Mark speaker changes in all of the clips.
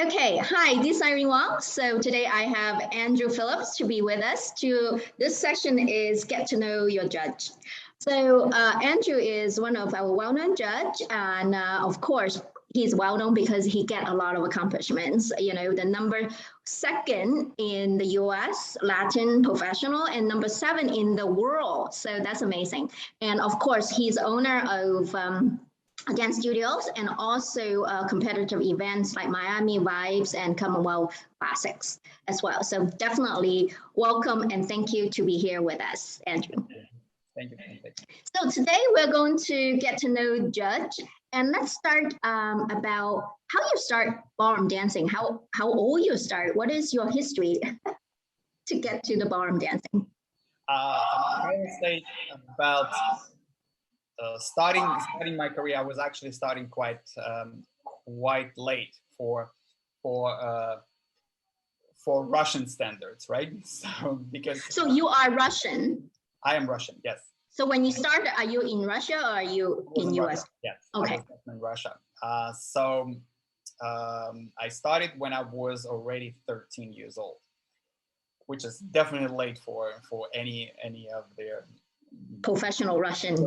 Speaker 1: Okay, hi, this is Irene Wong. So today I have Andrew Phillips to be with us. This session is get to know your judge. So Andrew is one of our well-known judge, and of course he's well-known because he get a lot of accomplishments. You know, the number second in the U.S. Latin professional and number 7 in the world. So that's amazing. And of course he's owner of Dance studios and also competitive events like Miami Vibes and Commonwealth Classics as well. So definitely welcome and thank you to be here with us, Andrew.
Speaker 2: Thank you.
Speaker 1: So today we're going to get to know Judge, and let's start about how you start ballroom dancing, how old you start, what is your history to get to the ballroom dancing?
Speaker 2: I would say about starting my career. I was actually starting quite late for Russian standards, right?
Speaker 1: So you are Russian.
Speaker 2: I am Russian, yes.
Speaker 1: So when you started, are you in Russia or are you in US?
Speaker 2: Yes.
Speaker 1: Okay.
Speaker 2: I was in Russia. I started when I was already 13 years old, which is definitely late for any of their
Speaker 1: professional
Speaker 2: Russians,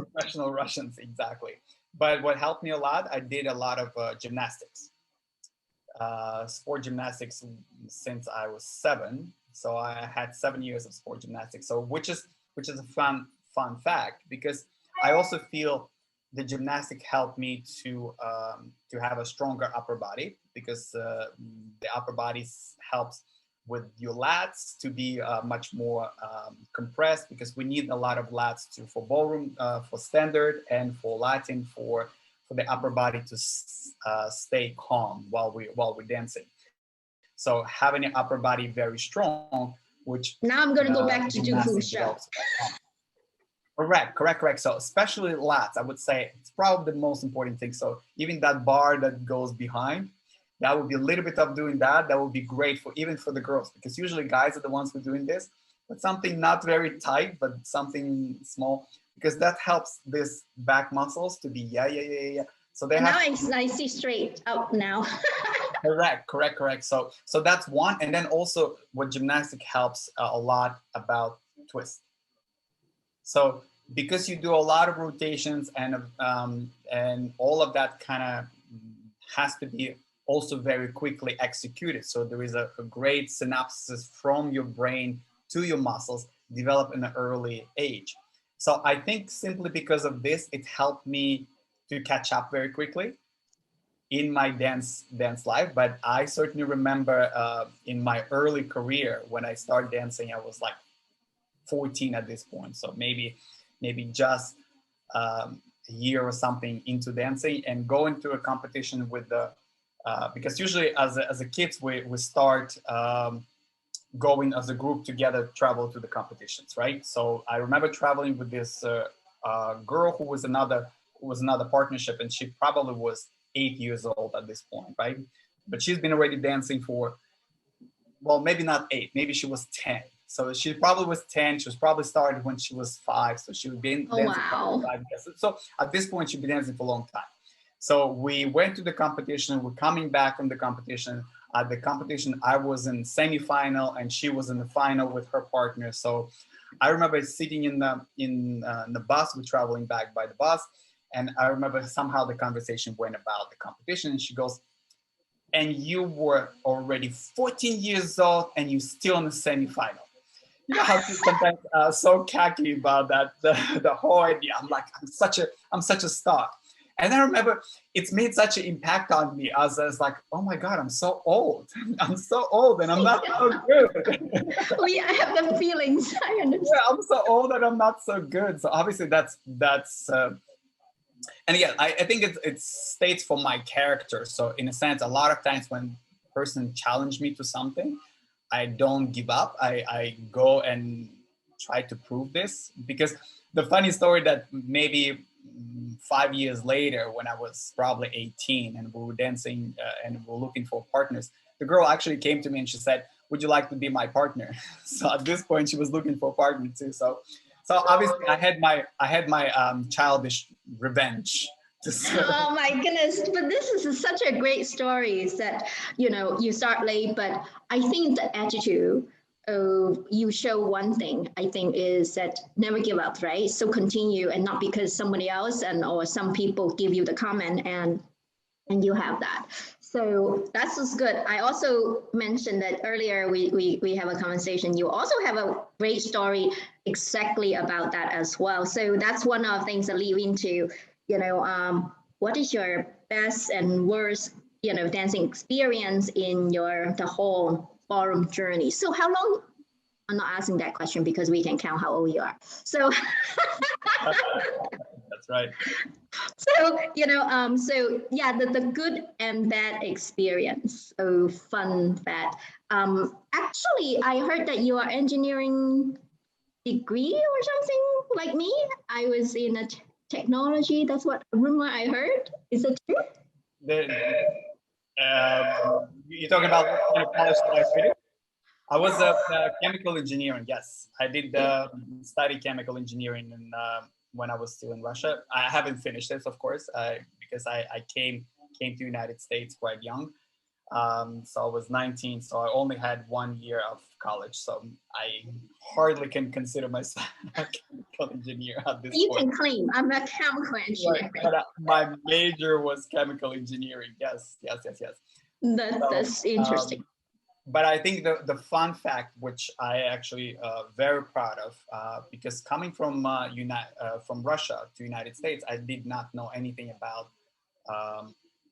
Speaker 2: exactly. But what helped me a lot, I did a lot of gymnastics, sport gymnastics since I was 7. So I had 7 years of sport gymnastics. So which is a fun fact, because I also feel the gymnastic helped me to have a stronger upper body, because the upper body helps with your lats to be much more compressed, because we need a lot of lats for ballroom, for standard, and for Latin for the upper body to stay calm while we're dancing. So having an upper body very strong, which
Speaker 1: now I'm going to go back to do push-ups.
Speaker 2: Correct. So especially lats, I would say it's probably the most important thing. So even that bar that goes behind, that would be a little bit of doing that. That would be great even for the girls, because usually guys are the ones who are doing this, but something not very tight, but something small, because that helps this back muscles to be So they
Speaker 1: now I see straight up now.
Speaker 2: Correct. So that's one, and then also what gymnastic helps a lot about twist. So because you do a lot of rotations and all of that kind of has to be also very quickly executed. So there is a great synapses from your brain to your muscles develop in an early age. So I think simply because of this, it helped me to catch up very quickly in my dance life. But I certainly remember in my early career when I started dancing, I was like 14 at this point. So maybe just a year or something into dancing, and going to a competition with the because usually as a kids we start going as a group together, travel to the competitions, right? So I remember traveling with this girl who was another partnership, and she probably was 8 years old at this point, right? But she's been already dancing for, well, maybe not 8, maybe she was 10. So she probably was 10. She was probably started when she was 5. So she would be dancing for 5 years. So at this point, she'd been dancing for a long time. So we went to the competition. We're coming back from the competition. At the competition, I was in semifinal and she was in the final with her partner. So I remember sitting in the bus. We're traveling back by the bus. And I remember somehow the conversation went about the competition. And she goes, "And you were already 14 years old and you're still in the semifinal." You know how sometimes so cocky about that, the whole idea. I'm like, I'm such a star. And I remember it's made such an impact on me. I was like, oh my God, I'm so old. I'm so old and I'm not so good.
Speaker 1: Oh yeah, I have the feelings. I understand.
Speaker 2: Yeah, I'm so old and I'm not so good. So obviously that's and again, I think it states for my character. So in a sense, a lot of times when a person challenge me to something, I don't give up. I go and try to prove this, because the funny story that maybe 5 years later, when I was probably 18 and we were dancing and we were looking for partners, the girl actually came to me and she said, "Would you like to be my partner?" So at this point, she was looking for a partner too. So obviously, I had my childish revenge
Speaker 1: Oh my goodness, but this is such a great story that, you start late, but I think the attitude you show one thing, I think, is that never give up, right? So continue, and not because somebody else or some people give you the comment and you have that. So that's just good. I also mentioned that earlier we have a conversation. You also have a great story exactly about that as well. So that's one of the things that lead into, what is your best and worst, dancing experience in the whole ballroom journey? So how long? I'm not asking that question because we can count how old you are. So
Speaker 2: That's right.
Speaker 1: So, so yeah, the good and bad experience. So fun fact. Actually, I heard that you are engineering degree or something like me. I was in a technology. That's what rumor I heard. Is it true?
Speaker 2: You're talking about what kind of college that I did? I was a chemical engineering. Yes, I did study chemical engineering when I was still in Russia. I haven't finished it, of course, because I came to United States quite young. So I was 19, so I only had 1 year of college. So I hardly can consider myself a chemical engineer at this
Speaker 1: You
Speaker 2: point.
Speaker 1: can claim I'm a chemical engineer.
Speaker 2: Right, but my major was chemical engineering. Yes.
Speaker 1: That's interesting.
Speaker 2: But I think the fun fact, which I actually very proud of, because coming from from Russia to United States, I did not know anything about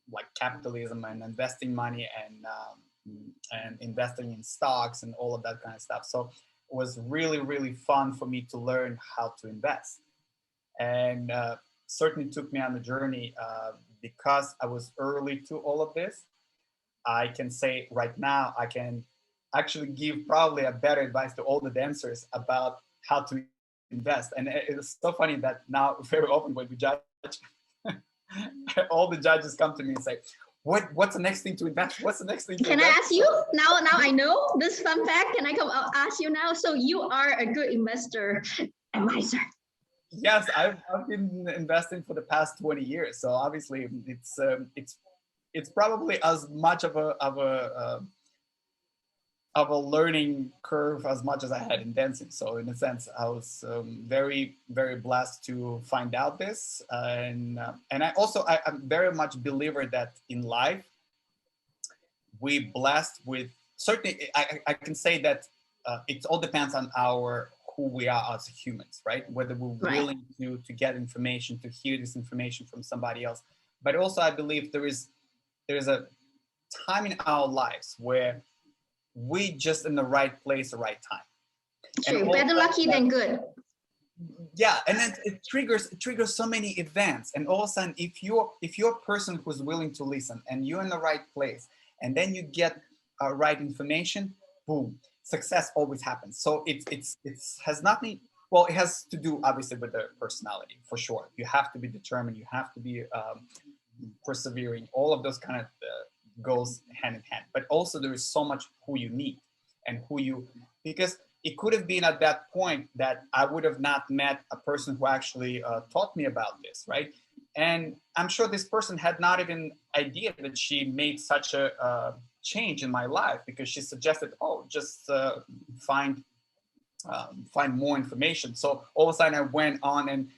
Speaker 2: like capitalism and investing money and investing in stocks and all of that kind of stuff. So it was really fun for me to learn how to invest, and certainly took me on the journey because I was early to all of this. I can say right now, I can actually give probably a better advice to all the dancers about how to invest. And it's so funny that now very often when we judge, all the judges come to me and say, what's the next thing to invest? What's the next thing to invest?
Speaker 1: Can I ask you now? Now I know this fun fact. Can I come ask you now? So you are a good investor advisor.
Speaker 2: Yes, I've been investing for the past 20 years. So obviously it's probably as much of a learning curve as much as I had in dancing. So in a sense, I was very blessed to find out this, and I'm very much a believer that in life we blessed with certainly. I can say that it all depends on who we are as humans, right? Whether we're willing to get information, to hear this information from somebody else. But also, I believe there is a time in our lives where we just in the right place, the right time.
Speaker 1: True. Better lucky than good.
Speaker 2: Yeah, and then it triggers so many events, and all of a sudden, if you're a person who's willing to listen, and you're in the right place, and then you get right information, boom, success always happens. So it has nothing. Well, it has to do obviously with the personality for sure. You have to be determined. You have to be persevering. All of those kind of goes hand in hand. But also there is so much who you meet and because it could have been at that point that I would have not met a person who actually taught me about this, right? And I'm sure this person had not even idea that she made such a change in my life, because she suggested, just find more information. So all of a sudden I went on and,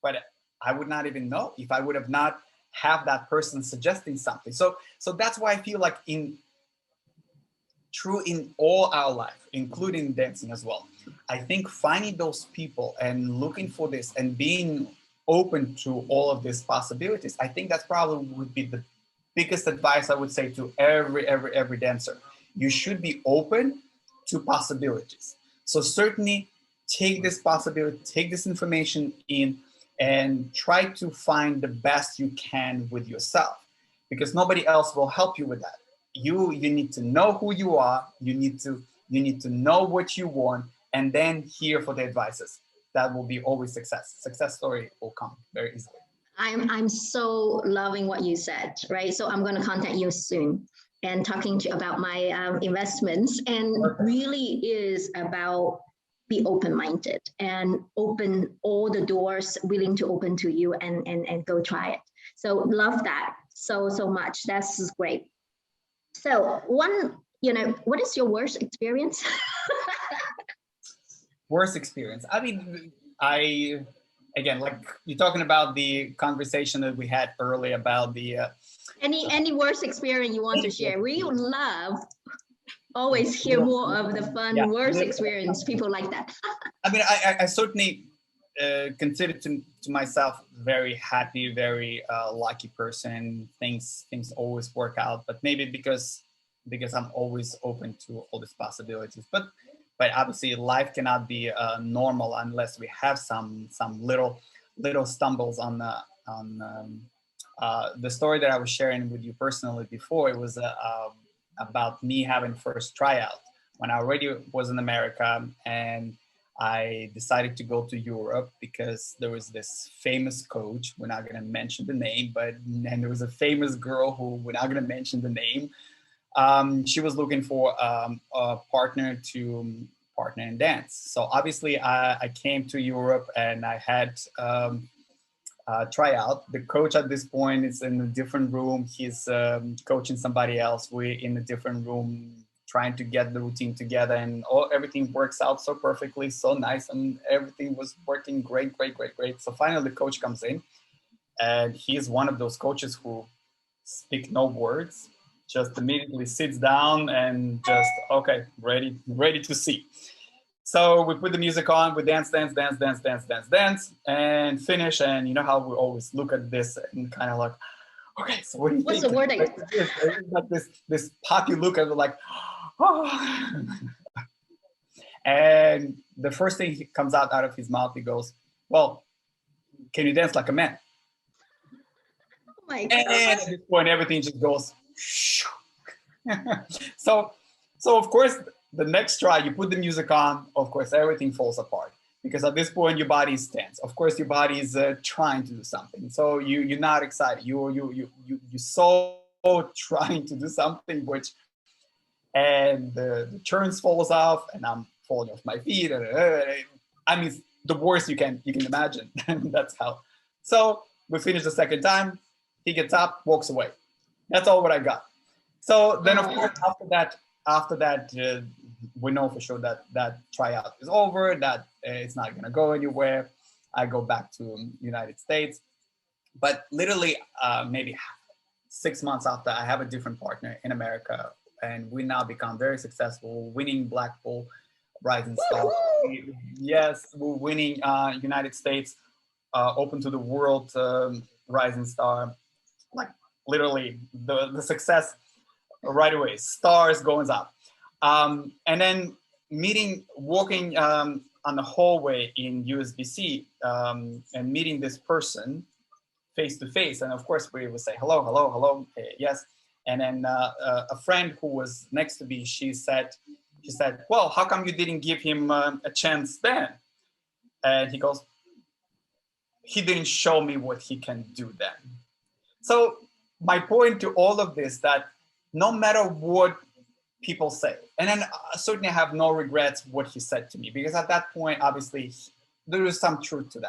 Speaker 2: but I would not even know if I would have not have that person suggesting something. So that's why I feel like in all our life, including dancing as well, I think finding those people and looking for this and being open to all of these possibilities, I think that's probably would be the biggest advice I would say to every dancer. You should be open to possibilities. So certainly take this possibility, take this information in, and try to find the best you can with yourself, because nobody else will help you with that. You need to know who you are. You need to know what you want, and then hear for the advices. That will be always success. Success story will come very easily.
Speaker 1: I'm so loving what you said, right? So I'm going to contact you soon and talking about my investments, and really is about be open-minded and open all the doors, willing to open to you and go try it. So love that so much. That's great. So what is your worst experience?
Speaker 2: Worst experience. I mean, again, like you're talking about the conversation that we had earlier about the
Speaker 1: any worst experience you want to share? We would love always hear more of the fun worst experience. People like that.
Speaker 2: I mean, I certainly consider to myself very happy, very lucky person. Things always work out, but maybe because I'm always open to all these possibilities. But obviously life cannot be normal unless we have some little stumbles on the story that I was sharing with you personally before. It was about me having first tryout when I already was in America, and I decided to go to Europe because there was this famous coach. We're not going to mention the name, and there was a famous girl who we're not going to mention the name. She was looking for a partner in dance. So obviously I came to Europe and I had tryout. The coach at this point is in a different room. He's coaching somebody else. We're in a different room trying to get the routine together, and everything works out so perfectly, so nice, and everything was working great. So finally the coach comes in, and he's one of those coaches who speak no words, just immediately sits down and just, okay, ready to see. So we put the music on, we dance, and finish. And you know how we always look at this and kind of like, okay, so what do you
Speaker 1: What's
Speaker 2: think?
Speaker 1: the wording?
Speaker 2: Like this puppy look at it like, oh. And the first thing comes out of his mouth, he goes, well, can you dance like a man?
Speaker 1: Oh my God.
Speaker 2: And at this point, everything just goes. So of course, the next try, you put the music on, of course, everything falls apart. Because at this point, your body is tense. Of course, your body is trying to do something. So you're not excited. You're so trying to do something, and the turns falls off, and I'm falling off my feet. I mean, the worst you can imagine. That's how. So we finish the second time. He gets up, walks away. That's all what I got. So then, of course, after that, we know for sure that tryout is over, that it's not going to go anywhere. I go back to United States. But literally, maybe 6 months after, I have a different partner in America, and we now become very successful, winning Blackpool Rising Star. Yes, we're winning United States Open to the World Rising Star. Like literally the success right away, stars going up. And then walking on the hallway in USBC and meeting this person face to face. And of course we would say, hello, yes. And then a friend who was next to me, she said, well, how come you didn't give him a chance then? And he goes, he didn't show me what he can do then. So my point to all of this, that no matter what people say, and then I certainly have no regrets what he said to me, because at that point, obviously, there is some truth to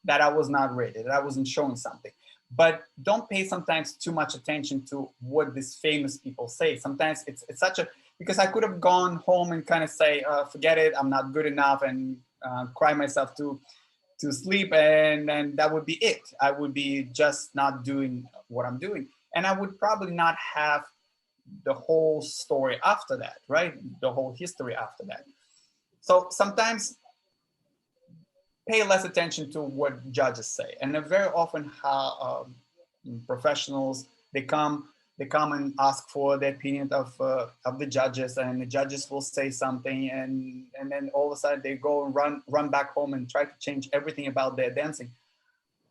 Speaker 2: that I was not ready, that I wasn't showing something. But don't pay sometimes too much attention to what these famous people say. Sometimes it's such a, because I could have gone home and kind of say, forget it, I'm not good enough, and cry myself to sleep, and that would be it. I would be just not doing what I'm doing. And I would probably not have the whole story after that, right? The whole history after that. So sometimes pay less attention to what judges say. And very often how professionals, they come and ask for the opinion of the judges, and the judges will say something, and then all of a sudden they go and run back home and try to change everything about their dancing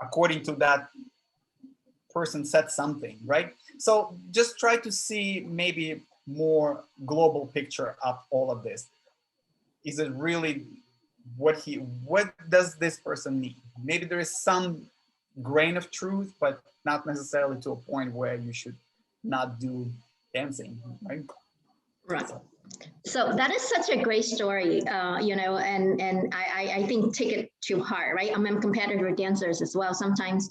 Speaker 2: according to that person said something, right? So just try to see maybe more global picture of all of this. Is it really what does this person need? Maybe there is some grain of truth, but not necessarily to a point where you should not do dancing, right?
Speaker 1: Right. So that is such a great story, you know, and I think take it to heart, right? I'm competitive dancers as well. Sometimes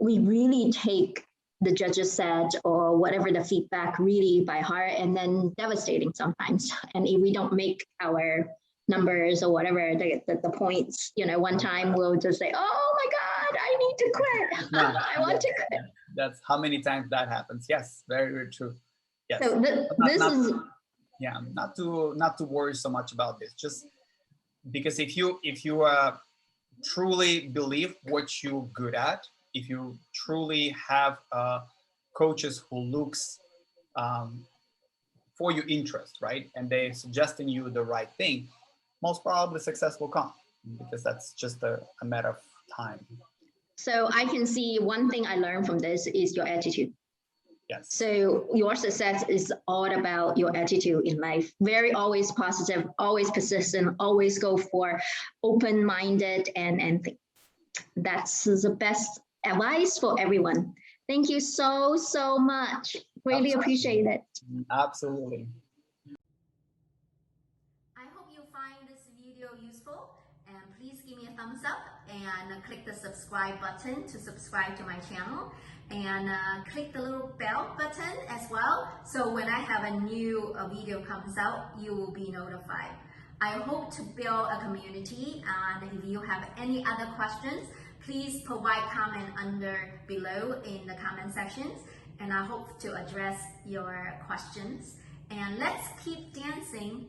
Speaker 1: we really take the judges said or whatever the feedback really by heart, and then devastating sometimes. And if we don't make our numbers or whatever the points, you know, one time we'll just say, oh my God, I need to quit. I want to quit.
Speaker 2: That's how many times that happens. Yes, very, very true. Yes.
Speaker 1: So
Speaker 2: not to worry so much about this, just because if you truly believe what you're good at, if you truly have coaches who looks for your interest, right, and they're suggesting you the right thing, most probably success will come, because that's just a matter of time.
Speaker 1: So I can see one thing I learned from this is your attitude.
Speaker 2: Yes.
Speaker 1: So your success is all about your attitude in life. Very always positive, always persistent, always go for open-minded, and that's the best advice for everyone. Thank you so much. Really appreciate it.
Speaker 2: Absolutely.
Speaker 3: I hope you find this video useful, and please give me a thumbs up and click the subscribe button to subscribe to my channel, and click the little bell button as well, so when I have a new video comes out, you will be notified. I hope to build a community, and if you have any other questions, please provide comment under below in the comment sections, and I hope to address your questions. And let's keep dancing